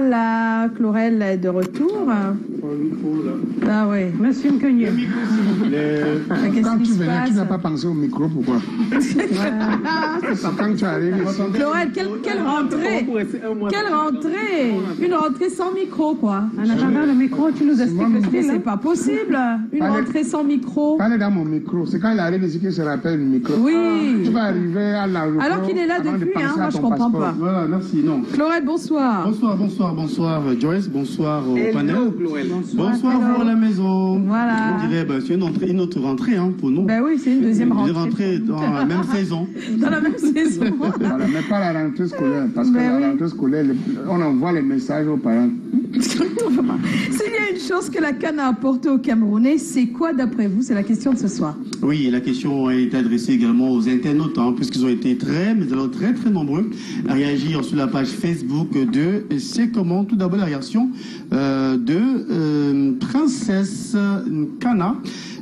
Voilà, Chlorel est de retour. Ah oui. Monsieur Mkenye. Quand tu venais, tu n'as pas pensé au micro, pourquoi? Quand tu arrives ici. Chlorel, quelle rentrée! Quelle rentrée! Une rentrée sans micro, quoi. En attendant le micro, tu nous expliques le style. C'est pas possible. Une rentrée sans micro. Parlez dans mon micro. C'est quand il arrive ici qu'il se rappelle le micro. Oui. Tu vas arriver à l'aéroport. Alors qu'il est là depuis, hein, moi je comprends pas. Voilà, merci. Non. Chlorel, bonsoir. Bonsoir Joyce, bonsoir au panel. Bonsoir vous à la maison. Voilà. On dirait, c'est une autre rentrée hein, pour nous. Ben oui, c'est une deuxième rentrée. Une rentrée dans la même saison. Dans la même saison. Voilà, mais pas la rentrée scolaire, parce que la rentrée scolaire, on envoie les messages aux parents. S'il y a une chose que la CAN a apportée aux Camerounais, c'est quoi d'après vous? C'est la question de ce soir. Oui, la question est adressée également aux internautes, hein, puisqu'ils ont été très nombreux à réagir sur la page Facebook de C'est comment. Tout d'abord la réaction de Princesse Kana.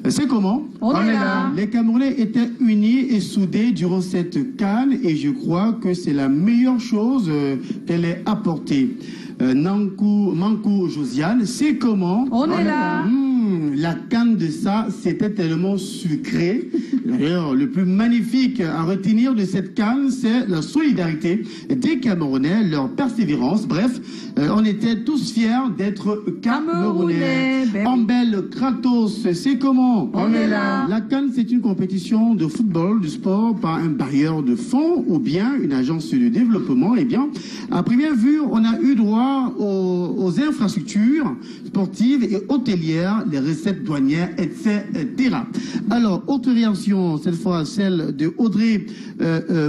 C'est comment? On est là. Les Camerounais étaient unis et soudés durant cette CAN et je crois que c'est la meilleure chose qu'elle ait apportée. Mankou Josiane, c'est comment? On est là. La canne de ça, c'était tellement sucré. D'ailleurs, le plus magnifique à retenir de cette canne, c'est la solidarité des Camerounais, leur persévérance. Bref, on était tous fiers d'être Camerounais. Ambel Kratos, c'est comment? On est là. La canne, c'est une compétition de football, du sport, par un bailleur de fonds ou bien une agence de développement. Eh bien, à première vue, on a eu droit aux infrastructures sportives et hôtelières, les recettes douanières, etc. Alors, autre réaction, cette fois celle de Audrey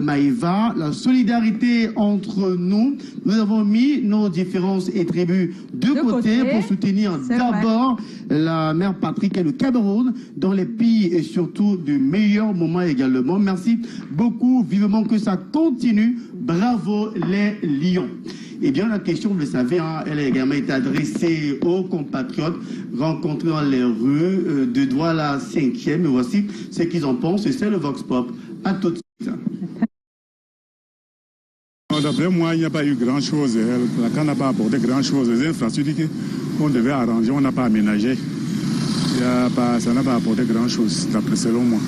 Maïva, la solidarité entre nous. Nous avons mis nos différences et tribus de côté pour soutenir d'abord la mère patrie et le Cameroun dans les pays et surtout du meilleur moment également. Merci beaucoup, vivement que ça continue. Bravo les Lions. Eh bien, la question, vous le savez, hein, elle a également été adressée aux compatriotes rencontrés dans les rues de Douala 5e. Et voici ce qu'ils en pensent. Et c'est le Vox Pop. À tout de suite. D'après moi, il n'y a pas eu grand-chose. La CAN n'a pas apporté grand-chose. Les infrastructures qu'on devait arranger, on n'a pas aménagé. Ça n'a pas apporté grand-chose, d'après selon moi.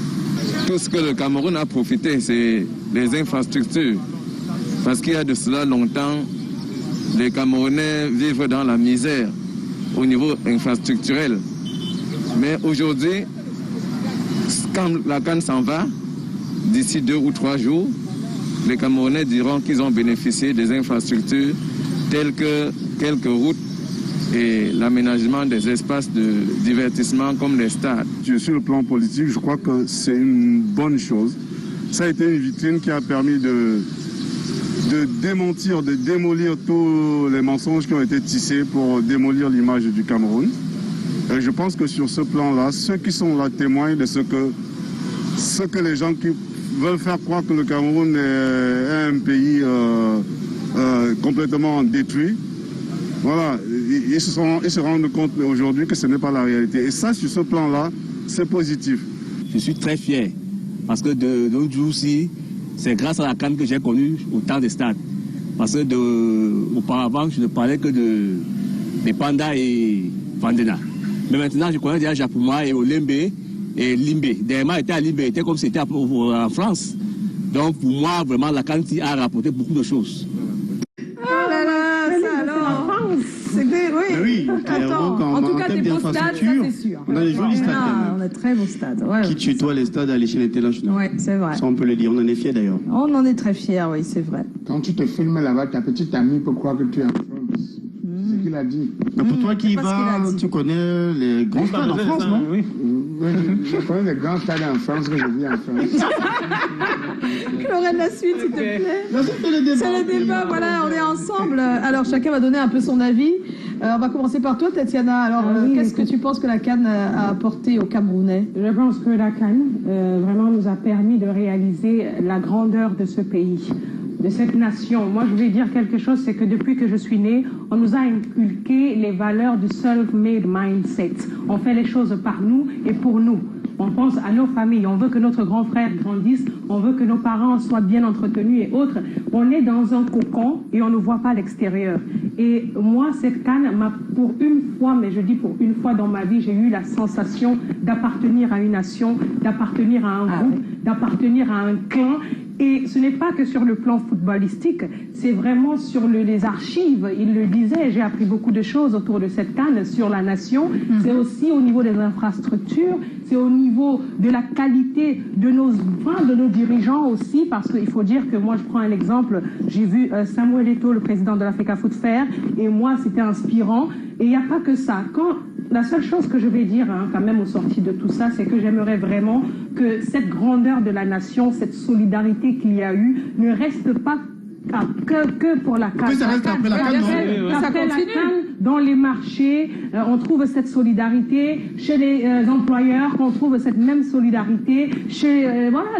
Tout ce que le Cameroun a profité, c'est les infrastructures. Parce qu'il y a de cela longtemps, les Camerounais vivent dans la misère au niveau infrastructurel. Mais aujourd'hui, quand la CAN s'en va, d'ici 2 ou 3 jours, les Camerounais diront qu'ils ont bénéficié des infrastructures telles que quelques routes et l'aménagement des espaces de divertissement comme les stades. Sur le plan politique, je crois que c'est une bonne chose. Ça a été une vitrine qui a permis de démolir tous les mensonges qui ont été tissés pour démolir l'image du Cameroun. Et je pense que sur ce plan-là, ceux qui sont là témoignent de ce que les gens qui veulent faire croire que le Cameroun est un pays complètement détruit, voilà, ils se rendent compte aujourd'hui que ce n'est pas la réalité. Et ça, sur ce plan-là, c'est positif. Je suis très fier parce que de nos jours-ci, c'est grâce à la CAN que j'ai connu autant de stades. Parce que auparavant, je ne parlais que de Panda et Vandena. Mais maintenant, je connais déjà Japuma et Olembe et Limbe. Dernièrement, j'étais à Limbe, c'était comme si c'était en France. Donc, pour moi, vraiment, la CAN a rapporté beaucoup de choses. Oh là là, ça alors. Oui. Attends, en tout cas, des beaux stades, ça c'est sûr. On a des jolis stades. On a très beaux stades. Ouais, qui tutoient les stades à l'échelle internationale. Oui, c'est vrai. Ça, on peut le dire. On en est fiers d'ailleurs. On en est très fiers, oui, c'est vrai. Quand tu te filmes là-bas, ta petite amie peut croire que tu es en France. C'est ce qu'il a dit. Mais pour toi qui y vas, tu connais les grands stades en France, non? Oui, je connais les grands stades en France que je vis en France. Lorraine, la suite, s'il te plaît. C'est le débat, voilà, on est ensemble. Alors, chacun va donner un peu son avis. On va commencer par toi, Tatiana. Alors, qu'est-ce que tu penses que la CAN a apporté aux Camerounais? Je pense que la CAN vraiment nous a permis de réaliser la grandeur de ce pays, de cette nation. Moi, je vais dire quelque chose, c'est que depuis que je suis née, on nous a inculqué les valeurs du self-made mindset. On fait les choses par nous et pour nous. On pense à nos familles, on veut que notre grand frère grandisse, on veut que nos parents soient bien entretenus et autres. On est dans un cocon et on ne voit pas l'extérieur. Et moi, cette CAN m'a, pour une fois, mais je dis pour une fois dans ma vie, j'ai eu la sensation d'appartenir à une nation, d'appartenir à un groupe, d'appartenir à un clan. Et ce n'est pas que sur le plan footballistique, c'est vraiment sur les archives. Il le disait, j'ai appris beaucoup de choses autour de cette CAN sur la nation. C'est aussi au niveau des infrastructures, c'est au niveau de la qualité de nos dirigeants aussi, parce qu'il faut dire que moi, je prends un exemple, j'ai vu Samuel Eto'o, le président de l'Africa Foot Fair, et moi, c'était inspirant. Et il n'y a pas que ça. La seule chose que je vais dire, quand même, au sorti de tout ça, c'est que j'aimerais vraiment que cette grandeur de la nation, cette solidarité qu'il y a eu, ne reste pas que pour la CAN. Ça reste après la CAN, non? Après la CAN, dans les marchés, on trouve cette solidarité chez les employeurs, qu'on trouve cette même solidarité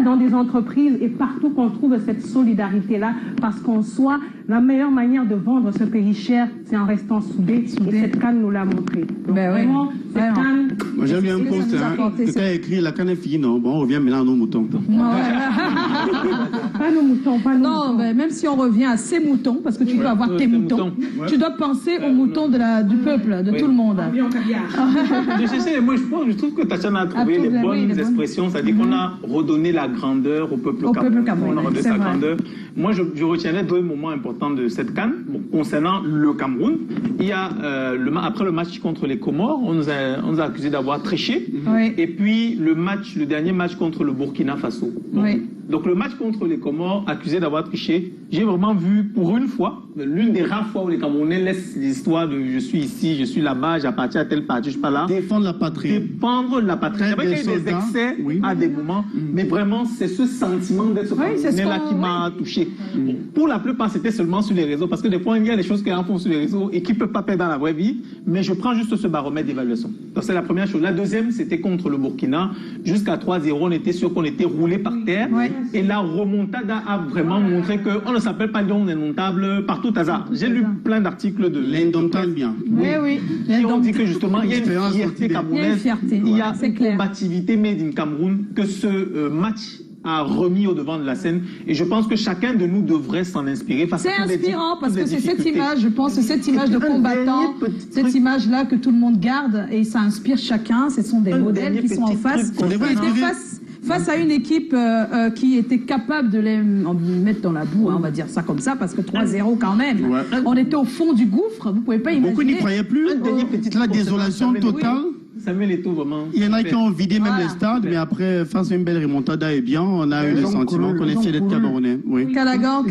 dans des entreprises et partout qu'on trouve cette solidarité-là, parce qu'on soit la meilleure manière de vendre ce pays cher, c'est en restant soudés. Et cette CAN nous l'a montré. Donc, vraiment, cette CAN. Moi, j'ai vu un post, quelqu'un a écrit la CAN est finie, non? Bon, on revient maintenant à nos moutons. Pas nos moutons, pas nos moutons. Non, mais même si on revient à ces moutons, parce que tu dois avoir tes moutons, tu dois penser aux moutons du peuple, de tout le monde. Je trouve que Tatiana a trouvé les bonnes expressions, c'est-à-dire qu'on a redonné la grandeur au peuple camerounais. On a redonné sa grandeur. Moi, je retiendrai deux moments importants de cette CAN. Concernant le Cameroun, il y a après le match contre les Comores, on nous a accusé d'avoir triché. Et puis le dernier match contre le Burkina Faso. Donc le match contre les Comores, accusé d'avoir triché, j'ai vraiment vu pour une fois, l'une des rares fois où les Camerounais laissent l'histoire de je suis ici, je suis là-bas, j'appartiens à tel parti, je suis pas là. Défendre la patrie. Défendre la patrie. Il y avait des excès à des moments, mais vraiment c'est ce sentiment d'être Camerounais-là qui m'a touché. Bon, pour la plupart, c'était seulement sur les réseaux, parce que des fois, il y a des choses qui en font sur les réseaux et qui ne peuvent pas perdre dans la vraie vie, mais je prends juste ce baromètre d'évaluation. Donc c'est la première chose. La deuxième, c'était contre le Burkina. Jusqu'à 3-0, on était sûr qu'on était roulé par terre. Et la remontada a vraiment montré qu'on ne s'appelle pas Lyon indomptable par tout hasard. J'ai lu plein d'articles de l'indomptable bien. Qui ont dit que justement, il y a une fierté camerounaise, il y a une combativité made in Cameroun, que ce match a remis au devant de la scène, et je pense que chacun de nous devrait s'en inspirer. C'est inspirant parce que c'est cette image, je pense, c'est cette image de combattant, cette image-là que tout le monde garde, et ça inspire chacun. Ce sont des modèles qui sont en face, face à une équipe qui était capable de les mettre dans la boue, on va dire ça comme ça, parce que 3-0 quand même. On était au fond du gouffre, vous pouvez pas imaginer. Beaucoup n'y croyaient plus. La désolation totale. Samuel Eto'o, vraiment. Il y en a qui ont vidé même les stades, mais après, face à une belle remontada, on a eu le sentiment qu'on est fiers d'être Camerounais. Calagan,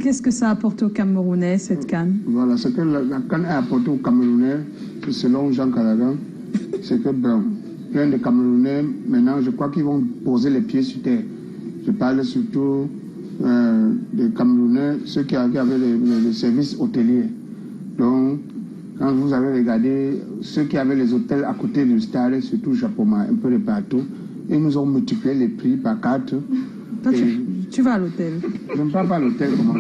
qu'est-ce que ça apporte aux Camerounais, cette CAN? Voilà, ce que la CAN a apporté aux Camerounais, selon Jean Calagan, c'est que plein de Camerounais, maintenant, je crois qu'ils vont poser les pieds sur terre. Je parle surtout des Camerounais, ceux qui avaient les services hôteliers. Donc, quand vous avez regardé ceux qui avaient les hôtels à côté du stade, surtout Japoma, un peu de partout, ils nous ont multiplié les prix par 4. Toi, tu vas à l'hôtel? Je ne parle pas à l'hôtel, comment?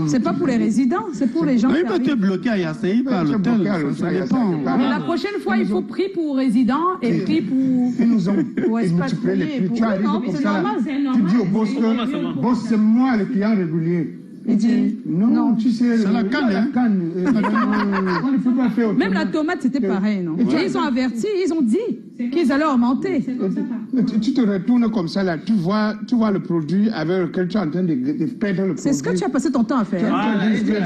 C'est pas pour les résidents, c'est pour les gens qui arrivent. Tu es bloqué à Yassai, pas à l'hôtel. Ça dépend. La prochaine fois, il faut prix pour résidents et prix pour... Ils nous ont multiplié les prix. Tu arrives comme ça, tu dis au boss que boss, c'est moi le client régulier. Il dit, non, tu sais, c'est la canne. On ne peut pas faire autrement. Même la tomate, c'était pareil, non? Ils ont averti, ils ont dit qu'ils allaient augmenter. Tu te retournes comme ça, là, tu vois le produit avec lequel tu es en train de perdre le produit. C'est ce que tu as passé ton temps à faire.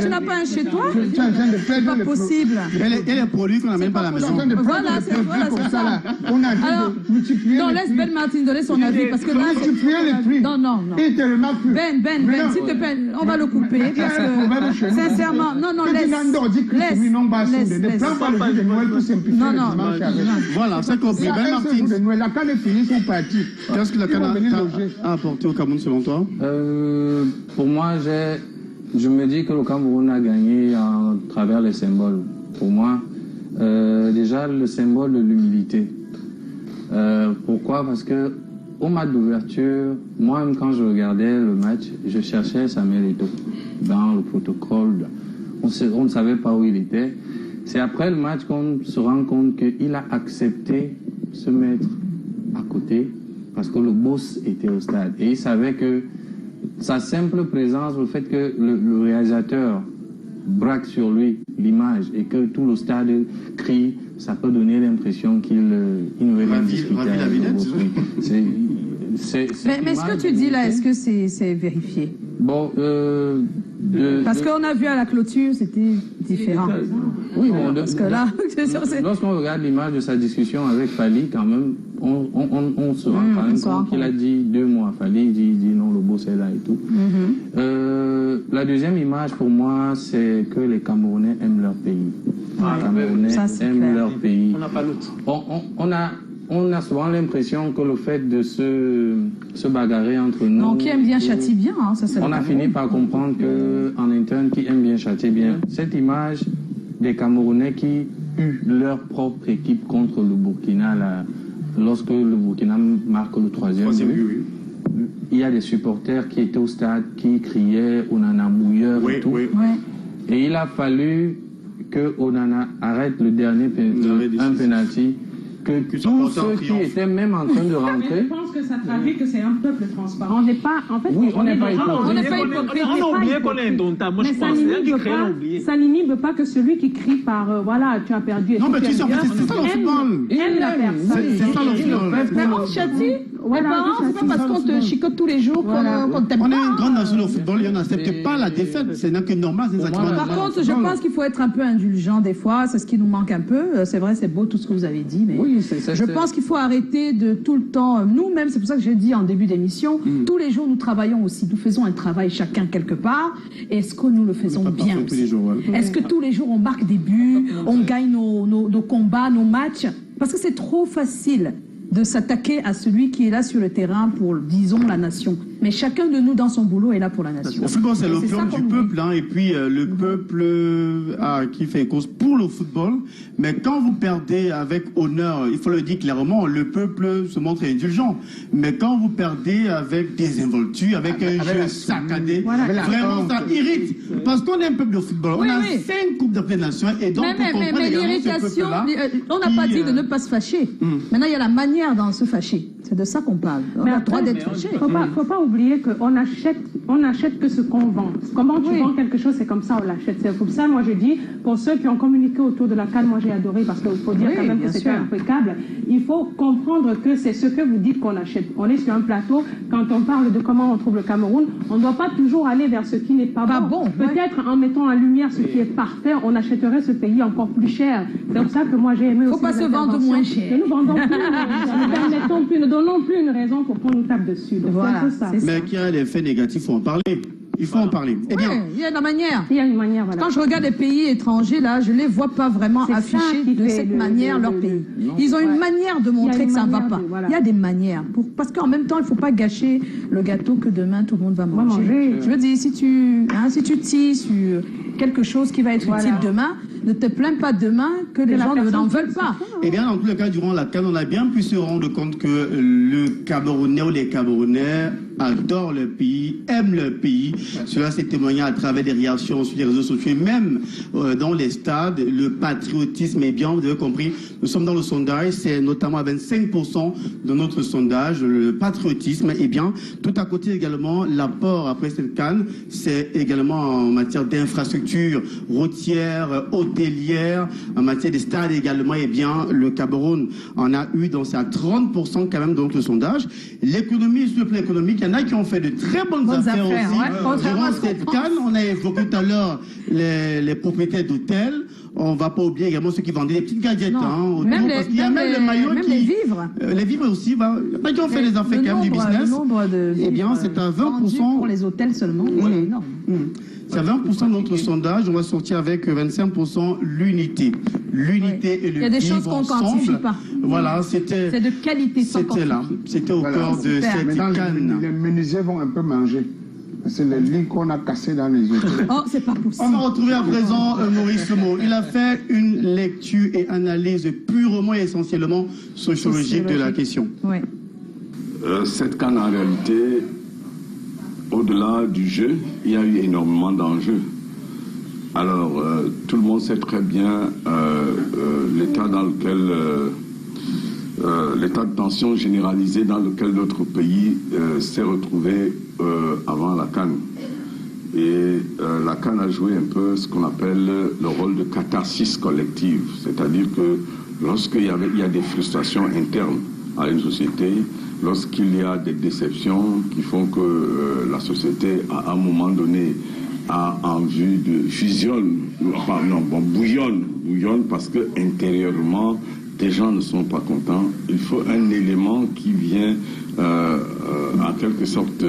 Tu n'as pas un chez toi? Tu es en train de perdre le produit. C'est pas possible. Et les produits qu'on n'a même pas à la maison. Voilà, c'est ça. On a dit de multiplier. Non, laisse Ben Martin donner son avis, parce que là... Multiplier les prix. Non. Ben, s'il te plaît, on va le couper, parce que, sincèrement, non, laisse. Voilà, c'est compris. Ben Martin. La CAN est finie, ils sont partis. Qu'est-ce que la CAN a apporté au Cameroun, selon toi? Pour moi, je me dis que le Cameroun a gagné à travers les symboles. Pour moi, déjà, le symbole de l'humilité. Pourquoi? Parce que au match d'ouverture, moi-même quand je regardais le match, je cherchais Samuel Eto'o dans le protocole. On ne savait pas où il était. C'est après le match qu'on se rend compte qu'il a accepté de se mettre à côté parce que le boss était au stade. Et il savait que sa simple présence, le fait que le réalisateur braque sur lui l'image et que tout le stade crie, ça peut donner l'impression qu'il ne veut rien discuter. Mais ce que tu dis là, est-ce que c'est vérifié? Bon, parce qu'on a vu à la clôture, c'était différent. Oui, bon, parce que là, lorsqu'on regarde l'image de sa discussion avec Fally, quand même, on se rend quand même compte qu'il a dit 2 mois. Fally dit non, le boss est là et tout. La deuxième image pour moi, c'est que les Camerounais aiment leur pays. Les Camerounais aiment leur pays. On n'a pas l'autre. On a souvent l'impression que le fait de se bagarrer entre nous... Non, qui aime bien châtie bien. Hein, ça, on a fini par comprendre qu'en interne, qui aime bien châtie bien. Cette image des Camerounais qui eut leur propre équipe contre le Burkina, là, lorsque le Burkina marque le 3e but, il y a des supporters qui étaient au stade, qui criaient « Onana mouilleur » et tout. Et il a fallu que Onana arrête le dernier penalty. Que tous ceux qui étaient même en train de rentrer... Je pense que ça traduit que c'est un peuple transparent. On n'est pas... En fait, oui, on n'est pas hypocrite. On a oublié qu'on est indomptable. Moi, je pense ça n'inhibe pas que celui qui crie par voilà, tu as perdu. Non, mais tu sais, c'est ça le football. Aime la personne. C'est ça le football. Mais on châtie. C'est pas parce qu'on te chicote tous les jours qu'on t'aime pas. On est une grande nation au football et on n'accepte pas la défaite. C'est que normal. Par contre, je pense qu'il faut être un peu indulgent des fois. C'est ce qui nous manque un peu. C'est vrai, c'est beau tout ce que vous avez dit, mais je pense qu'il faut arrêter de tout le temps. Nous-mêmes, c'est pour ça que j'ai dit en début d'émission, tous les jours nous travaillons aussi. Nous faisons un travail chacun quelque part. Est-ce que nous le faisons bien aussi? Est-ce que tous les jours on marque des buts, on gagne nos combats, nos matchs? Parce que c'est trop facile de s'attaquer à celui qui est là sur le terrain pour, disons, la nation. Mais chacun de nous, dans son boulot, est là pour la nation. Le football, c'est l'opium du peuple, hein, et puis le peuple qui fait cause pour le football. Mais quand vous perdez avec honneur, il faut le dire clairement, le peuple se montre indulgent. Mais quand vous perdez avec désinvolture, avec un jeu saccadé, vraiment, ça irrite. Parce qu'on est un peuple de football. On a 5 coupes de Nations, et donc mais l'irritation, on n'a pas dit de ne pas se fâcher. Maintenant, il y a la manière d'en se fâcher. C'est de ça qu'on parle. On a le droit d'être fâché. Faut pas oublier qu'on achète que ce qu'on vend. Comment tu vends quelque chose, c'est comme ça on l'achète. C'est pour ça, moi je dis, pour ceux qui ont communiqué autour de la CAN, moi j'ai adoré parce qu'il faut dire quand même que c'était impeccable. Il faut comprendre que c'est ce que vous dites qu'on achète. On est sur un plateau, quand on parle de comment on trouve le Cameroun, on ne doit pas toujours aller vers ce qui n'est pas bon. Peut-être en mettant en lumière ce qui est parfait, on achèterait ce pays encore plus cher. C'est pour ça que moi j'ai aimé aussi. Il ne faut pas se vendre moins cher. Nous vendons plus, ne donnons plus une raison pour qu'on nous tape dessus. Donc voilà, ça. Mais qu'il y a des effets négatifs, il faut en parler. Il faut en parler. Eh bien, il y a une manière. Il y a une manière, voilà. Quand je regarde les pays étrangers, là, je ne les vois pas vraiment afficher de cette manière leur pays. Ils ont une manière de montrer que ça ne va pas. Il y a des manières. Parce qu'en même temps, il ne faut pas gâcher le gâteau que demain tout le monde va manger. Je veux dire, si tu tisses sur quelque chose qui va être utile demain, ne te plains pas demain que les gens n'en veulent pas. Eh bien, dans tous les cas, durant la CAN, on a bien pu se rendre compte que le Camerounais ou les Camerounais adorent leur pays, aiment leur pays. Cela s'est témoigné à travers des réactions sur les réseaux sociaux, et même dans les stades. Le patriotisme est bien, vous avez compris. Nous sommes dans le sondage, c'est notamment à 25% de notre sondage. Le patriotisme est bien. Tout à côté également, l'apport après cette CAN, c'est également en matière d'infrastructures routières, hôtelières, en matière des stades également, et bien, le Cameroun en a eu, donc c'est à 30% quand même dans notre sondage. L'économie, sur le plan économique, il y en a qui ont fait de très bonnes affaires aussi. Durant cette CAN, on a évoqué tout à l'heure les propriétaires d'hôtels. On ne va pas oublier également ceux qui vendaient des petites gadgets. Autour, parce qu'il y a même le maillot qui... les vivres. Les vivres aussi. Qui ont fait des affaires quand même du business. Le nombre de eh bien, c'est à 20%. Pour les hôtels seulement. Oui. C'est à 20% de notre sondage. On va sortir avec 25% l'unité. L'unité et le vivre ensemble. Il y a des choses qu'on ne quantifie pas. Voilà, c'était... C'est de qualité sans C'était là. C'était au cœur de cette CAN. Les menuisiers vont un peu manger. C'est les lignes qu'on a cassées dans les hôtels. Oh, c'est pas possible. On va retrouver à présent Maurice Mo. Il a fait une lecture et analyse purement et essentiellement sociologique de la question. Oui. Cette CAN, en réalité, au-delà du jeu, il y a eu énormément d'enjeux. Alors, tout le monde sait très bien l'état dans lequel... l'état de tension généralisé dans lequel notre pays s'est retrouvé avant la CAN. Et la CAN a joué un peu ce qu'on appelle le rôle de catharsis collective. C'est-à-dire que lorsqu'il y a des frustrations internes à une société, lorsqu'il y a des déceptions qui font que la société, à un moment donné, a envie de bouillonne parce que intérieurement, des gens ne sont pas contents. Il faut un élément qui vient en quelque sorte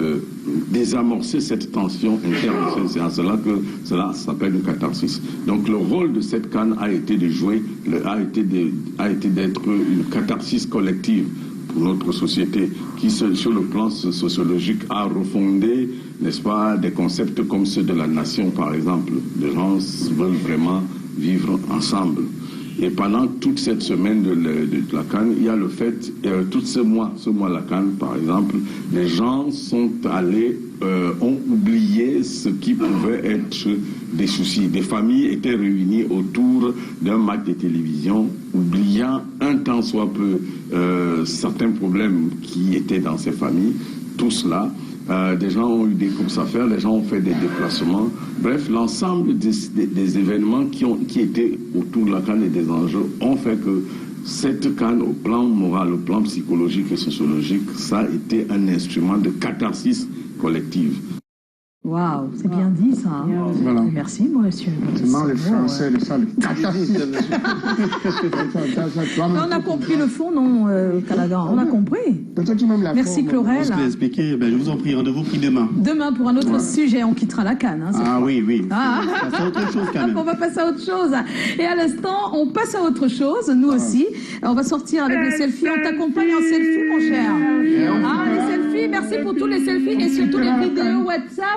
désamorcer cette tension interne. C'est à cela que cela s'appelle une catharsis. Donc le rôle de cette CAN a été de jouer, a été d'être une catharsis collective pour notre société qui, sur le plan sociologique, a refondé, n'est-ce pas, des concepts comme ceux de la nation, par exemple. Les gens veulent vraiment vivre ensemble. Et pendant toute cette semaine de la CAN, il y a le fait, tout ce mois la CAN, par exemple, les gens sont allés, ont oublié ce qui pouvait être des soucis. Des familles étaient réunies autour d'un match de télévision, oubliant un tant soit peu certains problèmes qui étaient dans ces familles. Tout cela, des gens ont eu des courses à faire, les gens ont fait des déplacements. Bref, l'ensemble des événements qui étaient autour de la CAN et des enjeux ont fait que cette CAN, au plan moral, au plan psychologique et sociologique, ça a été un instrument de catharsis collective. Waouh, c'est bien dit ça. Hein. Voilà. Merci, monsieur. C'est marrant les Français, ça, les catharsis. On a compris le fond, non, Callaghan? On a compris. Merci, Chlorel. Je vais expliquer. Je vous en prie, rendez-vous pris demain. Demain, pour un autre sujet, on quittera la CAN. Hein, oui. Ah. On passe à autre chose quand même. On va passer à autre chose. Et à l'instant, on passe à autre chose, nous aussi. On va sortir avec les selfies. On t'accompagne en selfie, mon cher. Les selfies, merci pour tous les selfies et surtout les vidéos WhatsApp.